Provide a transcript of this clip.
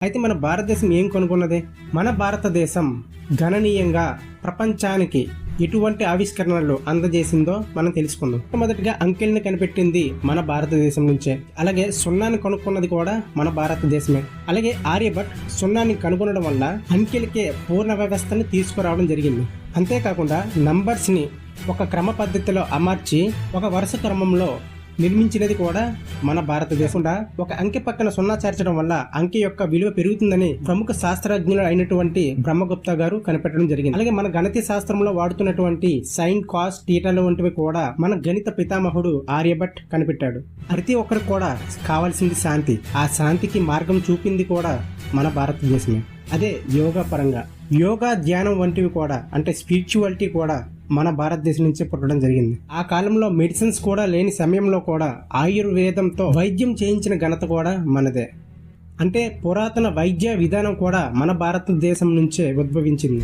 అయితే మన భారతదేశం ఏం కనుగొన్నది? మన భారతదేశం గణనీయంగా ప్రపంచానికి ఎటువంటి ఆవిష్కరణలు అందజేసిందో మనం తెలుసుకుందాం. మొదటిగా అంకెల్ని కనిపెట్టింది మన భారతదేశం నుంచే. అలాగే సున్నాని కనుక్కున్నది కూడా మన భారతదేశమే. అలాగే ఆర్యభట్ సున్నాని కనుగొనడం వల్ల అంకెలకే పూర్ణ వ్యవస్థని తీసుకురావడం జరిగింది. అంతేకాకుండా నంబర్స్ ని ఒక క్రమ పద్ధతిలో అమర్చి ఒక వరుస క్రమంలో నిర్మించినది కూడా మన భారతదేశం. ఒక అంకె పక్కన సున్నా చేర్చడం వల్ల అంకె యొక్క విలువ పెరుగుతుందని ప్రముఖ శాస్త్రజ్ఞులు అయినటువంటి బ్రహ్మగుప్తా గారు కనిపెట్టడం జరిగింది. అలాగే మన గణిత శాస్త్రంలో వాడుతున్నటువంటి సైన్, కాస్, టీటాలు వంటివి కూడా మన గణిత పితామహుడు ఆర్యభట్ కనిపెట్టాడు. ప్రతి ఒక్కరికి కూడా కావాల్సింది శాంతి. ఆ శాంతికి మార్గం చూపింది కూడా మన భారతదేశమే. అదే యోగా పరంగా యోగా, ధ్యానం వంటివి కూడా అంటే స్పిరిచువాలిటీ కూడా మన భారతదేశం నుంచే పుట్టడం జరిగింది. ఆ కాలంలో మెడిసిన్స్ కూడా లేని సమయంలో కూడా ఆయుర్వేదంతో వైద్యం చేయించిన ఘనత కూడా మనదే. అంటే పురాతన వైద్య విధానం కూడా మన భారతదేశం నుంచే ఉద్భవించింది.